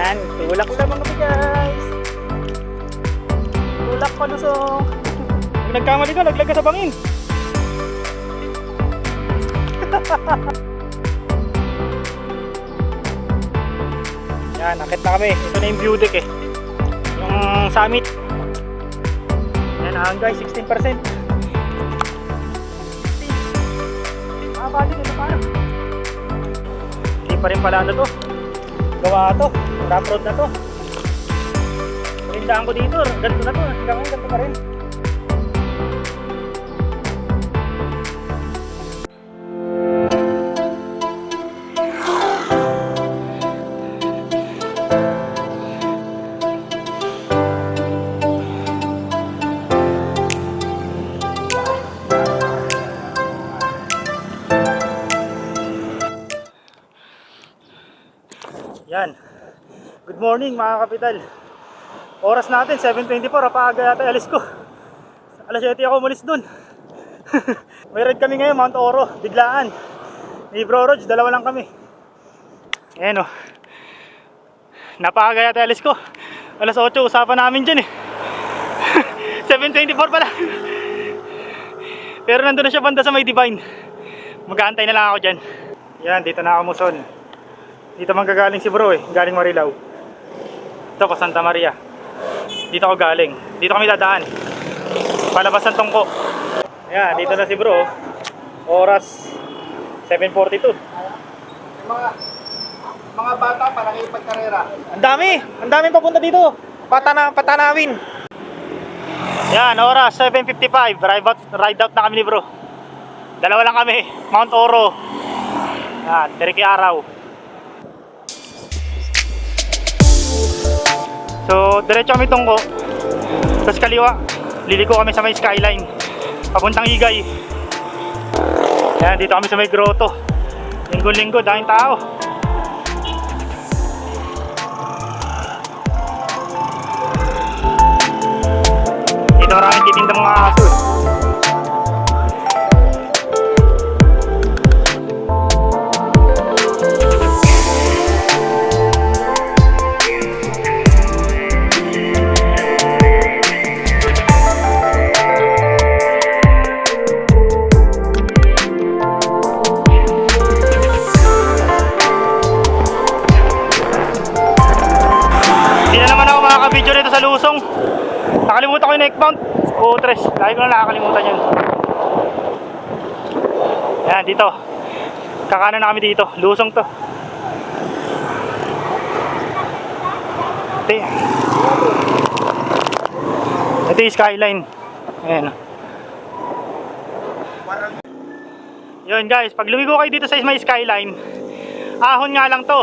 Yan, tulak ko lang kami guys. Tulak pa lusong. Pag nagkamali ka, naglag ka sa bangin. Yan, akit na kami. Ito na yung view deck eh. Yung summit. Yan ahon guys, 16%. Balik ito paano? Hindi pa rin pala ano to. Gawa to. Rough road na to. Parindahan ko dito. Ganito na to. Hanggang ngayon ganito pa rin. Yan. Good morning mga kapital. Oras natin 7:24. Apaaga yata alis ko. Alas 7 ako umalis dun. May ride kami ngayon Mount Oro. Biglaan. Ni Bro Rog, dalawa lang kami. Ayan o. Napaaga yata alis ko. Alas 8 usapan namin dyan eh. 7:24 pala. Pero nandun na siya banda sa may Divine. Mag-aantay na lang ako dyan. Yan, dito na ako muson. Dito man gagaling si bro eh, galing Marilao. Ito pa Santa Maria. Dito ako galing. Dito kami dadaan. Palabas ng Tongko. Ayan, dito na si bro. Oras 7:42. Mga bata para kayo pagkarera. Ang dami papunta dito. Patanawin. Yan, oras 7:55. Ride out na kami ni bro. Dalawa lang kami, Mount Oro. Yan, diriki araw. So, diretso kami Tongko. Tapos kaliwa, liliko kami sa may skyline. Papuntang Higay. Yan, dito kami sa may grotto. Linggo-linggo, daming tao. Dito maraming titinda mga aso. Video nito sa Lusong. Nakalimutan ko yung neck mount. O tres. Lagi ko na nakakalimutan yan. Yan, dito. Kakanan na kami dito. Lusong to. Ito yung skyline. Ayan. Yun guys, pag lumigo kayo dito sa may skyline, ahon nga lang to.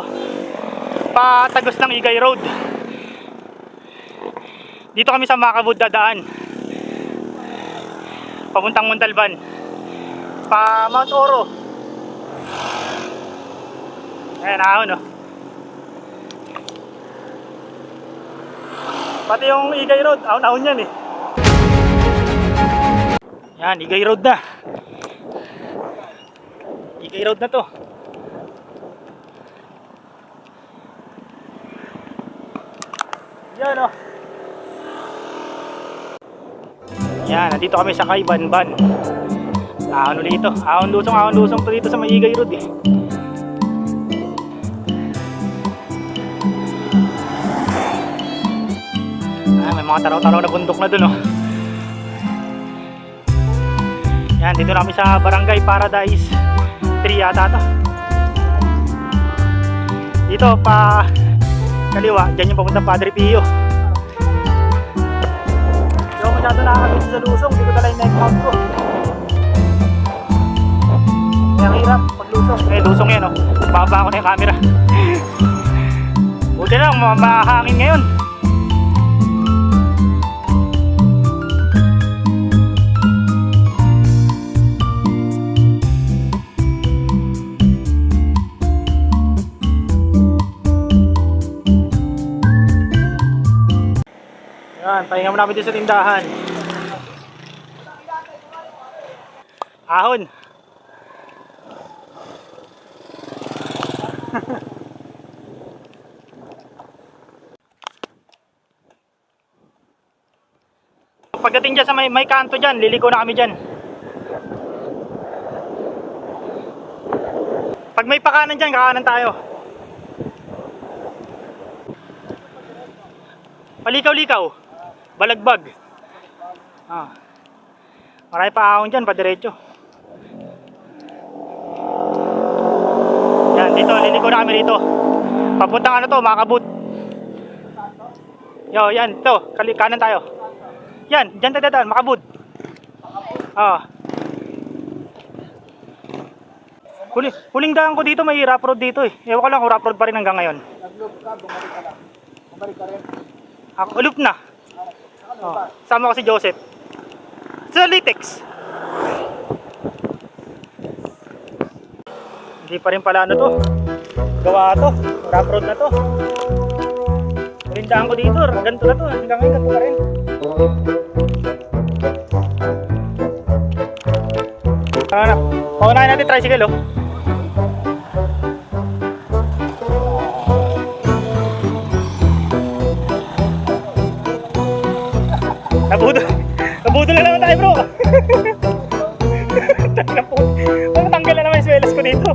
Patagos ng Higay Road. Dito kami sa Makabud dadaan. Papuntang Montalban. Pa Mount Oro. Ayan, ahon oh. Pati yung Higay Road, ahon-ahon yan eh. Yan, Higay Road na. Higay Road na to. Yan oh. Yan, nandito kami sa Kaibanban. Ahon dito. Ahon lusong to dito sa may Higay Road eh. May mga taraw-taraw na bundok na dun oh. Yan, dito na kami sa Barangay Paradise 3 yata to. Dito pa kaliwa, dyan yung papuntang Padre Pio. Masyado nakakabit sa lusong, hindi ko dala yung neck mount ko. Kaya hirap pag lusong. Lusong yan oh. Baba ko na yung camera. Buti lang, mahangin ngayon. Yan, pahinga muna namin din sa tindahan. Ahon. Pagdating dyan sa may kanto dyan, liliko na kami dyan. Pag may pakanan dyan, kakanan tayo. Palikaw-likaw. Balagbag. Ah. Marami pa ahon dyan, padiretso. Yan, dito, liliko na kami rito. Papuntang ano to, Makabud. Yo, yan, to, kanan tayo. Yan, dyan tayo, Makabud. Ah. Huling daan ko dito, may rough road dito eh. Ewan ko lang kung rough road pa rin hanggang ngayon. Nag-loop ka, bumalik ka lang. Bumalik ka rin. Ako, loop na. Oh, sama ko si Joseph. Sa Litex. Hindi pa rin pala ano to. Gawa to. Rough road na to. Huling daan ko dito, ganito na to. Hanggang ngayon, ganito pa rin. Ano, paunahin natin tricycle oh. Nabudol na naman tayo bro. Matanggal na naman yung swelas ko dito.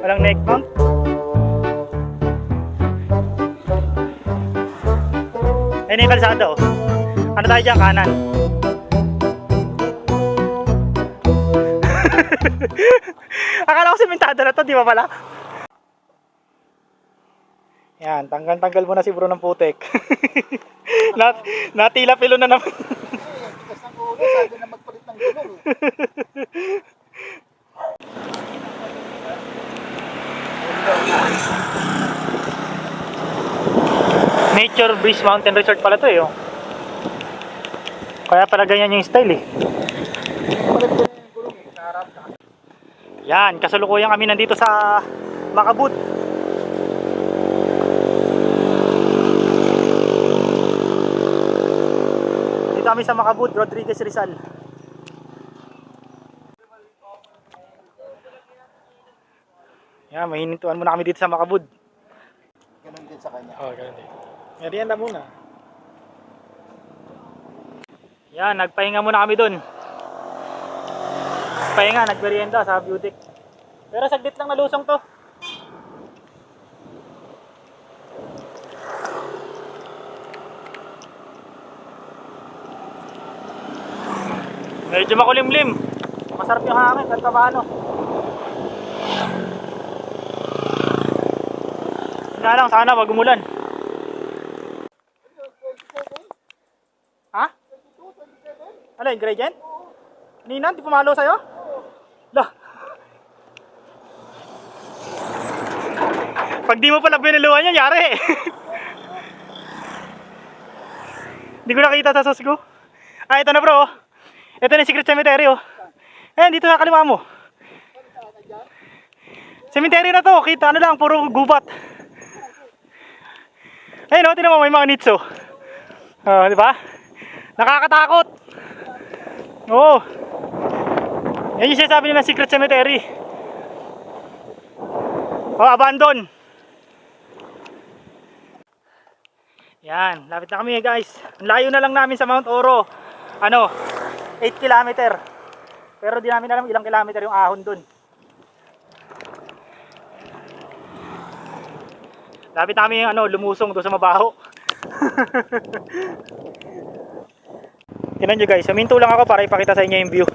Walang neck mount. Ayun yung kalsada oh. Ano tayo dyan? Kanan. Akala ko simentado na to, di ba pala? Yan, tanggal mo na si bro ng putek. Natila pilo na naman. Tigas ng ulo, sabi na magpalit ng gulong eh. Nature Breeze Mountain Resort pala to eh oh. Kaya pala ganyan yung style eh. Palit ko na yung gulong eh, sa harap na. Yan, kasalukuyan kami nandito sa Makabud. Dito kami sa Makabud, Rodriguez Rizal. Yan, mahinintuan muna kami dito sa Makabud. Ganun din sa kanya. Oh, ganun din. Merienda muna. Yan, nagpahinga muna kami dun. Pahinga, nagmerienda sa Beautic. Pero saglit lang nalusong to. Medyo makulimlim. Masarap yung hangin, kahit paano. Nga lang, sana wag umulan. Ha? Ano yung gradient? Nina, di pumalo sa'yo? Lah. Pag di mo pala biniluan yan, yari. Hindi ko nakita sa sos ko. Ah, ito na bro. Ito na yung secret cemetery oh. Ayan, dito sa kaliwa mo. Cemetery na to, kita ano lang, puro gubat. Ayun oh, tinan mo may mga nitso. Oh, di ba? Nakakatakot. Oo. Yan yung sinasabi nila secret cemetery. Oh, abandon. Yan, lapit na kami guys. Ang layo na lang namin sa Mount Oro. Ano? 8 kilometer. Pero di namin alam ilang kilometer yung ahon dun. Lapit namin yung lumusong doon sa mabaho. Tingnan nyo guys, huminto lang ako para ipakita sa inyo yung view.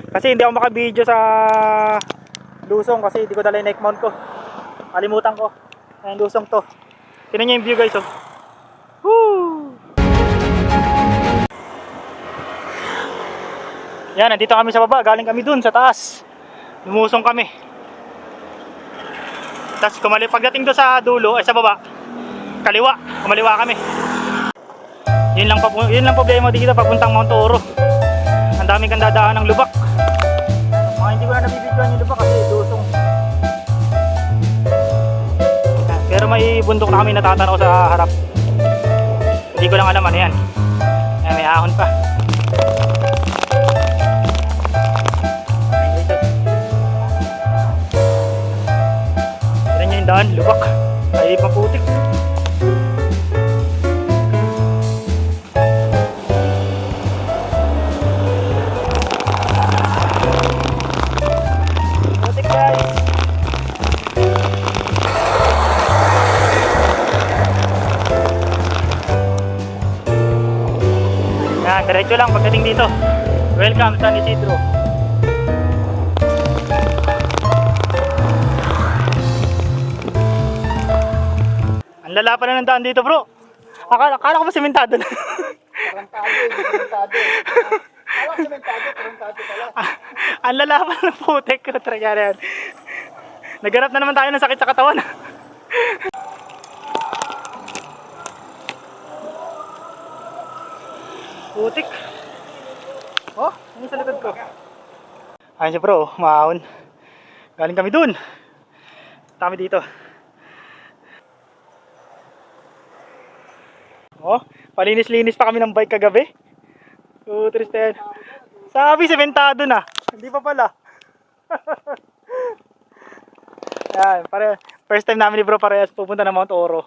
Kasi hindi ako makabideo sa lusong kasi hindi ko dala yung neck mount ko. Kalimutan ko. Ayun, lusong to. Tingnan nyo yung view guys oh. Woo! Yan, nandito kami sa baba. Galing kami dun sa taas. Lumusong kami. Tapos pagdating doon sa dulo, ay sa baba, kaliwa, kumaliwa kami. Yun lang problema dito papuntang Mount Oro. Ang Madami kang dadaan ng lubak. Mga hindi ko na nabibidyoan yung lubak kasi lusong. Pero may bundok na kami natatanaw sa harap. Hindi ko lang alam ano yan. May ahon pa. Tignan nyo yung daan, lubak. Ay maputik. Putik guys. Yan, diretso lang pagdating dito. Welcome San Isidro. Ang lala pa na ng daan dito bro. Akala ko ba sementado na? Tarantado eh, tarantado. Alam ko sementado, tarantado pala. Ang lala pa na ng putek. Talaga yan. Naghanap na naman tayo ng sakit sa katawan. Putik. Oh, ano sa likod ko? Ayun siya bro, maahon. Galing kami dun. Kami dito. Oh, palinis-linis pa kami ng bike kagabi. Tristan. Sabi, sementado na. Hindi pa pala. Yan, first time namin ni bro parehas pupunta ng Mount Oro.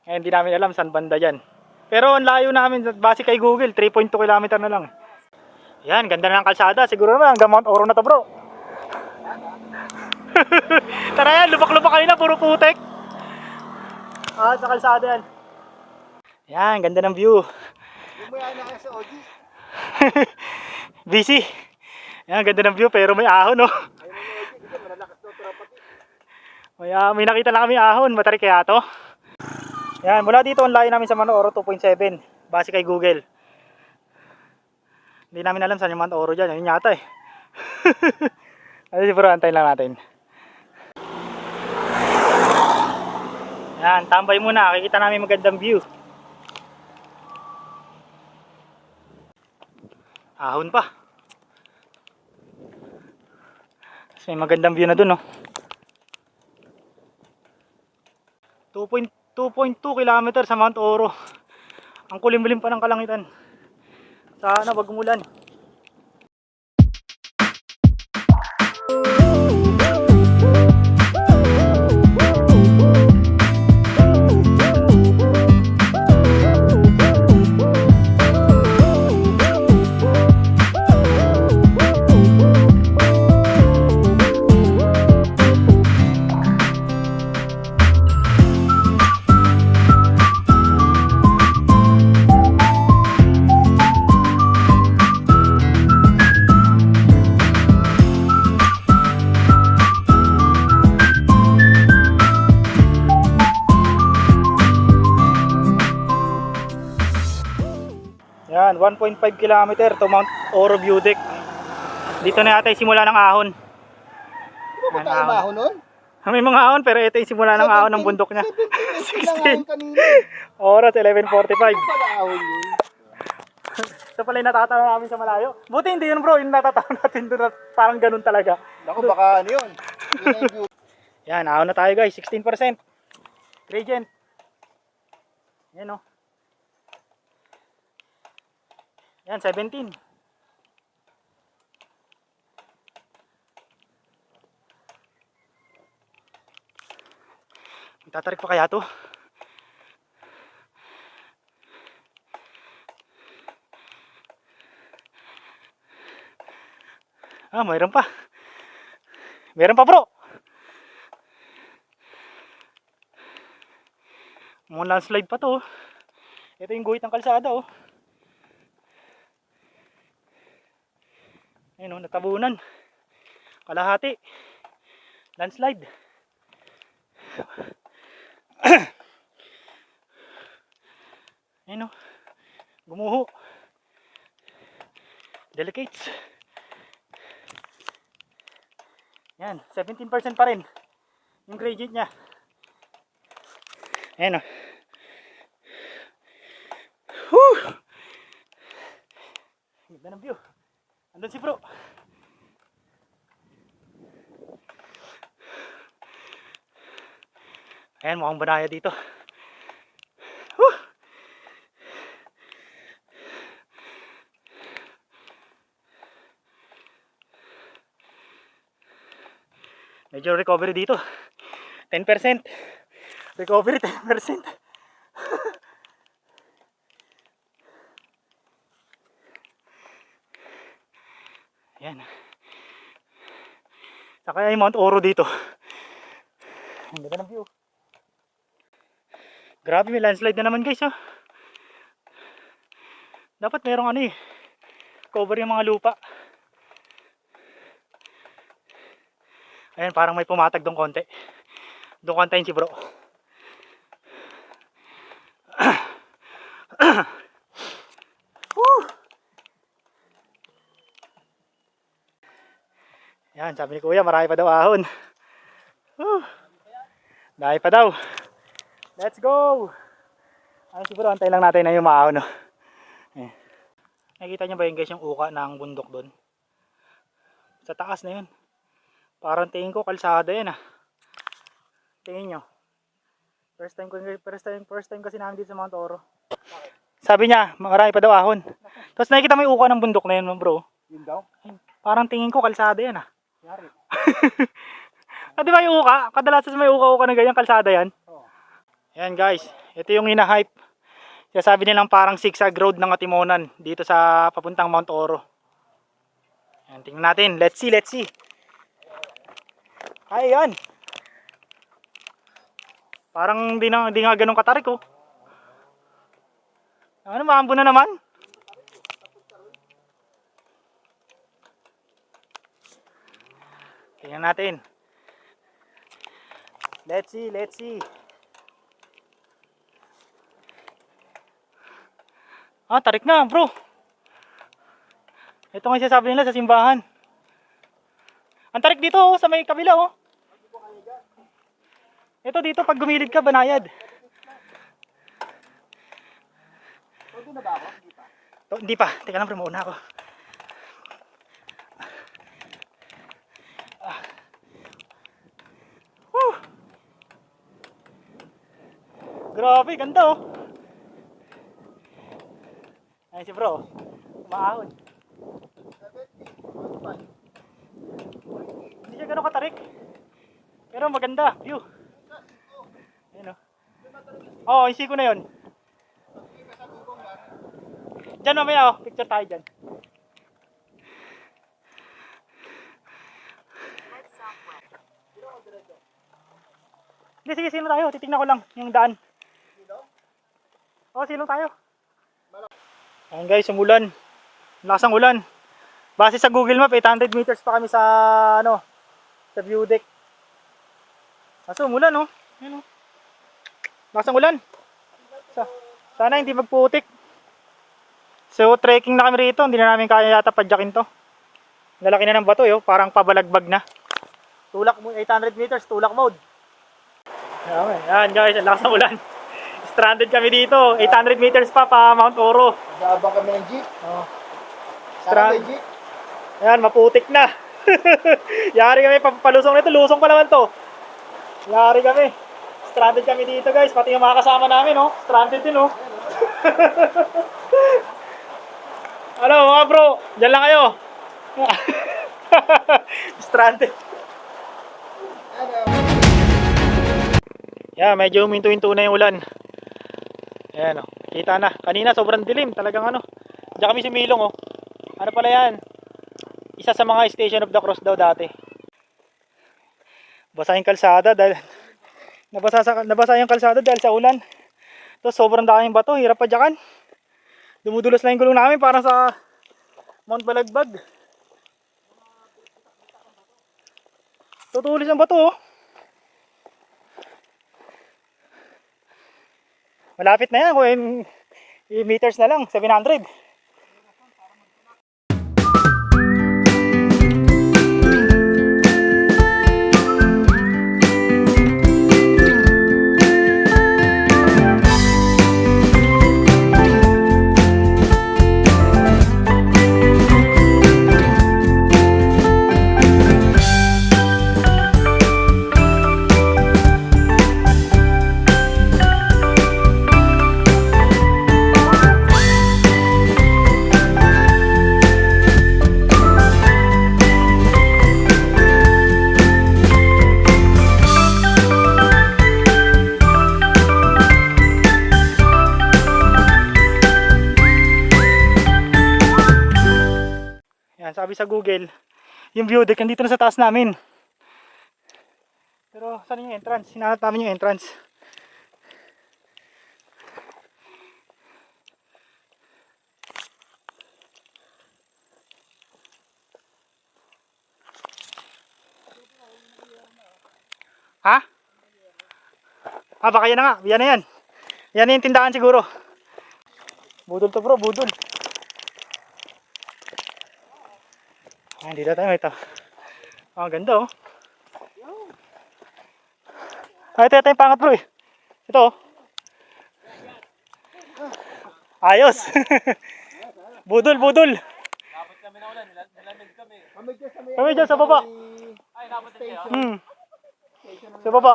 Ngayon hindi namin alam saan banda dyan. Pero ang layo namin, base kay Google, 3.2 km na lang. Yan, ganda na ng kalsada. Siguro naman hanggang Mount Oro na to bro. Tara yan, lubak-lubak kanina, puro putek. Sa kalsada yan. Yan, ganda ng view. Hindi mo yan na sa Oji. Busy. Yan, ganda ng view pero may ahon no. Ayun ang Oji, kasi malalakas daw trapati. May nakita lang kami ahon, matarik kaya to. Yan, mula dito ang layo namin sa Mount Oro 2.7 base kay Google. Hindi namin alam saan yung Mount Oro dyan, yun yata eh. Ano siguro, antayin lang natin. Yan, tambay muna, kikita namin magandang view. Ahon pa. Mas may magandang view na dun, no? 2.2 km sa Mount Oro. Ang kulimlim pa ng kalangitan. Sana wag umulan. Yan, 1.5 km to Mount Oro View Deck. Dito na yata yung simula ng ahon. Di ba Yan, tayo ahon. mahon nun? May mga ahon pero ito yung simula ng ahon ng bundok niya. 16 lang ahon kanina. Oras 11:45. Pala ahon yun. Ito pala yung natatanaw namin sa malayo. Buti hindi yun bro, yung natatanaw natin doon parang ganun talaga. Naku, baka ano yun. Yun ang view. Yan, ahon na tayo guys, 16%. Gradient. Yan o. Yan, 17. Tatarik pa kaya to? Mayroon pa. Meron pa bro. Mga landslide pa to. Ito yung guhit ng kalsada oh. Ayun oh, natabunan. Kalahati. Landslide. Ayun oh. Gumuho. Delicates. Yan, 17% pa rin yung gradient niya. Ayan o. Ganda ng view. Andun si bro. Ayan, mukhang banaya dito. Whew! Medyo recovery dito. 10%. Recovery 10%. Ayan. Saka yung Mount Oro dito. Ang ganda ng view. Grabe, may landslide na naman guys, oh. Dapat merong ano eh, cover yung mga lupa. Ayan, parang may pumatag doon konti. Doon kantayin si bro. Woo! Yan, sabi ni kuya, marami pa daw ahon. Dahil pa daw. Let's go! Ayun si bro, antay lang natin na yung maahon. No? Nakikita niyo ba yun guys, yung uka ng bundok doon? Sa taas na yun. Parang tingin ko kalsada yan ah. Tingin nyo. First time kasi namin dito sa Mount Oro. Sabi niya, marami pa daw ahon. Tapos nakikita mo yung uka ng bundok na yun bro. Yun daw? Parang tingin ko kalsada yan ah. Yari. Di ba yung uka? Kadalasan may uka-uka na ganyan, kalsada yan. Oo. Yan guys, ito yung hina-hype. Sabi nilang parang zigzag road ng Atimonan dito sa papuntang Mount Oro. Yan, tingnan natin. Let's see, let's see. Ay, yan. Parang di nga ganun katarik oh. Ano, maambo na naman? Tingnan natin. Let's see, let's see. Ah, tarik na, bro. Ito nga sabi nila sa simbahan. Ang tarik dito oh, sa may kabila oh. Ito dito pag gumilid ka, banayad. Pwede na ba ako? Hindi pa. Hindi pa. Teka lang, mauna ako. Woo! Grabe, ganda oh. Ayun si bro. Umaahon. Hindi siya ganun katarik. Pero maganda, view. Ayun oh. Oo, isi ko na yun. Diyan mamaya oh, picture tayo dyan. Hindi, sige, sino tayo? Titignan ko lang yung daan. Oo, sino tayo? Ayan guys, umulan. Lakas ang ulan. Base sa Google Map, 800 meters pa kami sa ano, sa view deck. Kaso umulan oh. Ayan oh. Lakas ang ulan. Sana hindi magputik. So trekking na kami rito, hindi na namin kaya yata padyakin to. Lalaki na ng bato yo, parang pabalagbag na. Tulak mo 800 meters, tulak mode. Ayan guys, ang lakas ng ulan. Stranded kami dito, 800 meters pa Mount Oro. Nag-aabang kami ng jeep. Oh. Saan may jeep? Ayan, maputik na. Yari kami, palusong nito, lusong pa naman to. Yari kami. Stranded kami dito guys, pati yung mga kasama namin oh. Stranded din oh. Ano mga bro, dyan lang kayo. Stranded. Yeah, medyo huminto-hinto na yung ulan. Ayan o, kita na. Kanina sobrang dilim, talagang ano. Diyan kami sumilong o. Ano pala yan? Isa sa mga Station of the Cross daw dati. Basa yung kalsada dahil nabasa yung kalsada dahil sa ulan. Tapos sobrang daming bato, hirap pa dyakan. Dumudulas lang yung gulong namin parang sa Mount Balagbag. Tutulis ang bato oh. Malapit na yan, kung meters na lang, 700. Yan, sabi sa Google, yung view deck nandito na sa taas namin. Pero saan yung entrance? Hinahanap namin yung entrance. Ha? Ah, baka yan na nga. Yan na yan. Yan na yung tindahan siguro. Budol to bro, budol. Ah, dito tayo ito. Ah, ganda oh. Ah, ito yung pangat bro eh. Ito oh. Ayos. Budol, budol. Kami dyan sa baba. Sa baba.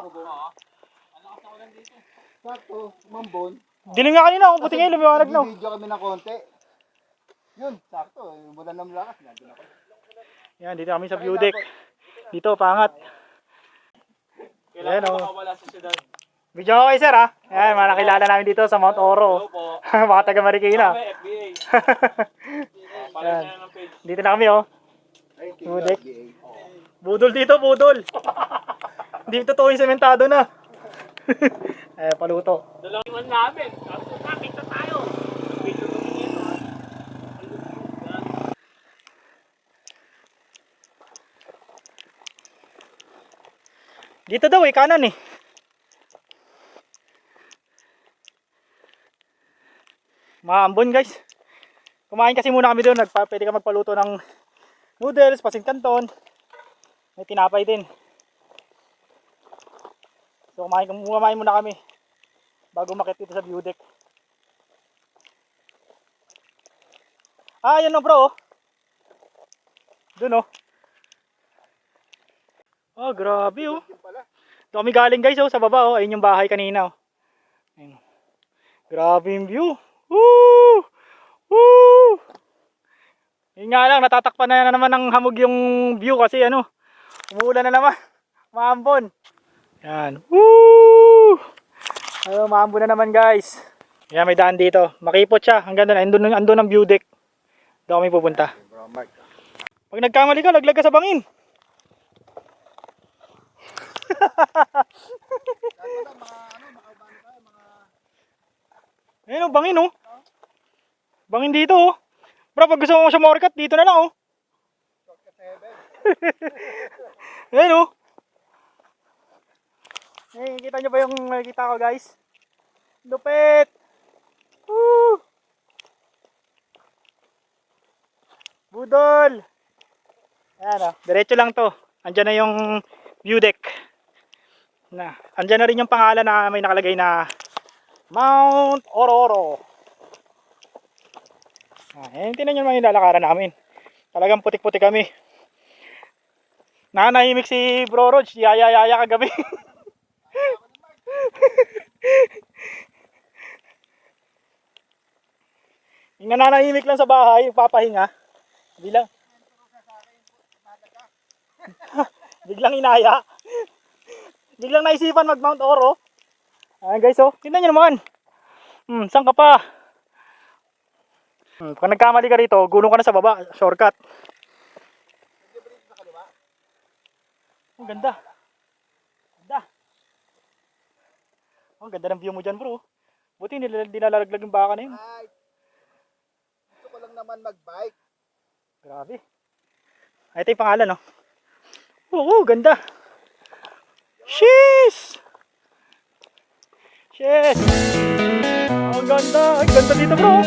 Sakto, mambon. Dilim nga kanina, kung puti ngayon, lumiwanag na. Video kami ng konti. Yun, sakto. Mula ng lakas. Nandun ako. Yan, dito kami sa view deck. Dito, pangat. Yan o. Video ko kayo sir ha. Yan, mga nakilala namin dito sa Mount Oro. Mga taga Marikina. Yan. Dito na kami oh. View deck. Budol dito, budol. Hindi totoo yung sementado na. Eh, paluto. Dalawang namin. Nakita tayo. Dito daw eh, kanan eh. Maambon guys. Kumain kasi muna kami doon. Pwede ka magpaluto ng noodles, pasin canton. May tinapay din. So kumain muna kami bago umakyat dito sa view deck. Ah, yan o bro. Doon oh. Oh, grabe oh. Doon kami galing guys oh, sa baba oh. Ayun yung bahay kanina oh. Ayun. Grabe yung view. Woo! Woo! Yun nga lang, natatakpan na naman ng hamog yung view kasi ano, umuulan na naman. Maambon. Yan. Woo! Ayun, maambon na naman guys. Yan, may daan dito. Makipot siya. Ang ganda na. Andun ang view deck. Doon kami pupunta. Pag nagkamali ka, laglag ka sa bangin. Ayun oh, bangin oh. Bangin dito oh. Bro, pag gusto mo siya shortcut, dito na lang oh. Ayun oh. Eh, kita nyo ba yung nakikita ko guys? Lupit! Woo! Budol! Ayan oh, diretso lang to. Andyan na yung view deck. Andyan na rin yung pangalan na may nakalagay na Mount Oro. Eh, tinan nyo naman yung lalakaran namin. Talagang putik-putik kami. Nanahimik si Bro Rog, yaya kagabi. Yung nananahimik lang sa bahay, papahinga. Biglang inaya. Biglang naisipan mag Mount Oro. Ayan guys oh, tingnan nyo naman. Saan ka pa? Pag nagkamali ka rito, gulong ka na sa baba, shortcut. Ang ganda. Ganda. Ang ganda ng view mo dyan bro. Buti nilalaglag yung baka na yun. Gusto ko lang naman mag-bike. Grabe. Ay, ito yung pangalan no. Oo, ganda. Sheesh! Sheesh! Ang ganda. Ang ganda dito bro.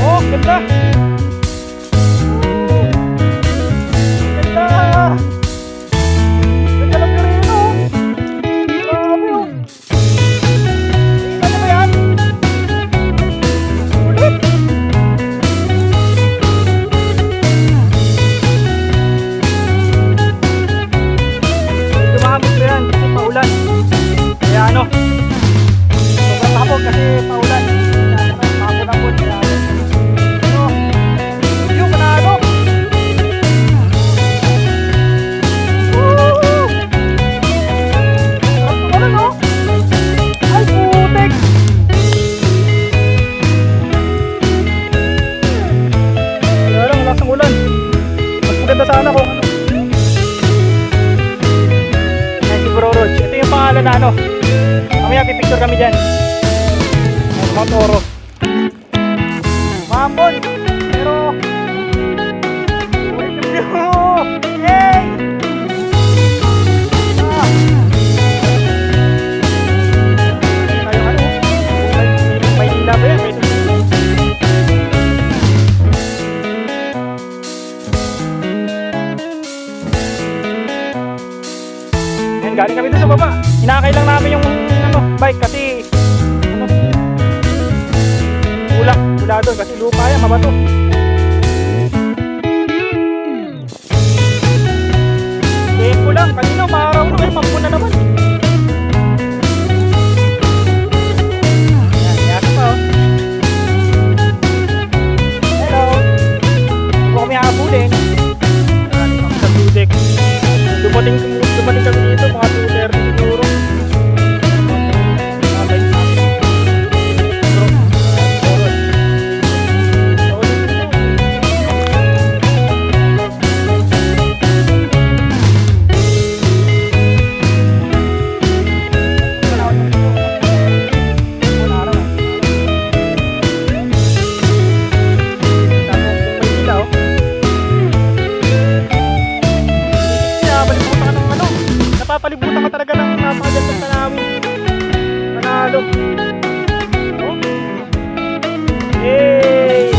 Oh, ganda. Ganda. Ganda lang yun oh. Grabe oh. Ano ba yan? Ulit. Dumamit ko yan kasi paulan. Kaya ano, sobrang tapog kasi paulan. Tapog-tapog kaya ano. ano. Mamaya pipicture kami dyan. Mount Oro. Mambon! Pero... Ulit yung view! Yay! Ah! Tayo ano? May hila ba yan? Yan, galing kami dun sa baba. Inakay lang namin yung ano, bike kasi ano, wala doon kasi lupa yan, mabato. Tempo lang, kanina maaraw na, ngayon mampuna naman. Yan, yata pa oh. Hello. Huwag kami habulin. Yan, kami sa blue deck. Dumating kami dito, mga 2:30 siguro. Napapalibutan ka talaga ng napakagandang tanawin. Panalo. Oh. Hey!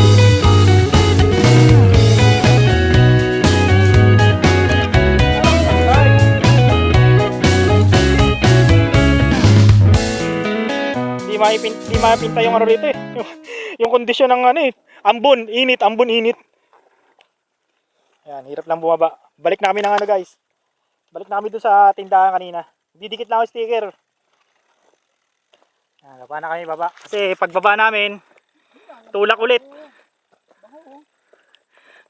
Di mapinta yung ano rito eh. Yung kondisyon ng ano eh. Ambon, init. Yan, hirap lang bumaba. Balik namin ng ano guys. Balik namin doon sa tindahan kanina. Didikit lang ako sticker. Baba na kami baba. Kasi pagbaba namin, tulak ulit.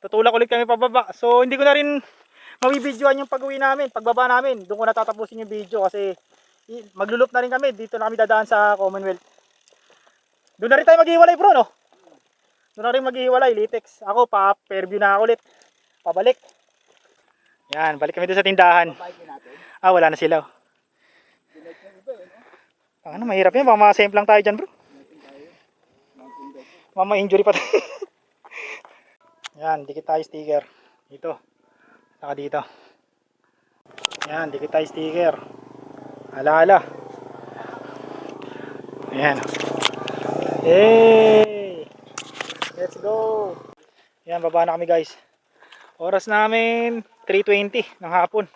Tutulak ulit kami pababa. So hindi ko na rin mabibidyoan yung pag-uwi namin. Pagbaba namin, doon ko natatapusin yung video kasi maglulup na rin kami. Dito na kami dadaan sa Commonwealth. Doon na rin tayo maghiwalay bro no? Doon na rin maghiwalay, Litex. Ako pa, Fairview na ako ulit. Pabalik. Yan, balik kami doon sa tindahan. Wala na sila. Ano, mahirap yan. Baka ma-semp lang tayo dyan bro. Mama-injury pa tayo. Yan, dikit tayo sticker. Dito. Saka dito. Yan, dikit tayo sticker. Ala-ala. Yan. Hey! Let's go! Yan, baba na kami guys. Oras namin 3:20 ng hapon.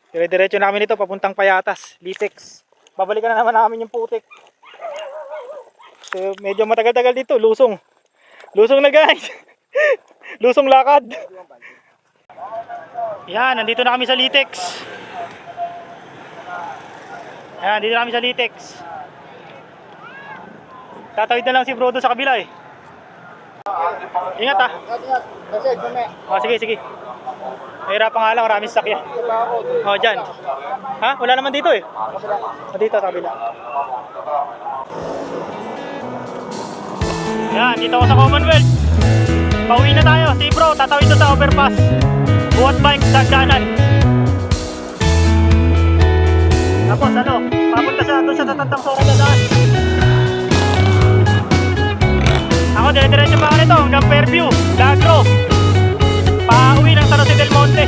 Dire-diretso namin ito papuntang Payatas, Litex. Babalikan na naman namin yung putik. So, medyo matagal-tagal dito, lusong. Lusong na guys. Lusong lakad. Yan, nandito na kami sa Litex. Yan, dito na kami sa Litex. Tatawid na lang si Brodo sa kabila eh. Ingat ah. Kasi, kume. Oh, sige. Mahirapan nga lang, maraming sakyan. Oh, dyan. Ha? Wala naman dito eh. Dito sa kabila. Yan, dito ako sa Commonwealth. Pauwi na tayo. Si bro, tatawid to sa overpass. Buhat bike, dagdanan. Tapos ano, papunta siya doon siya sa Tantang Sora dadaan. Ako, dire-diretso pa ako nito hanggang Fairview, Lagro. Pauwi ng San Jose del Monte.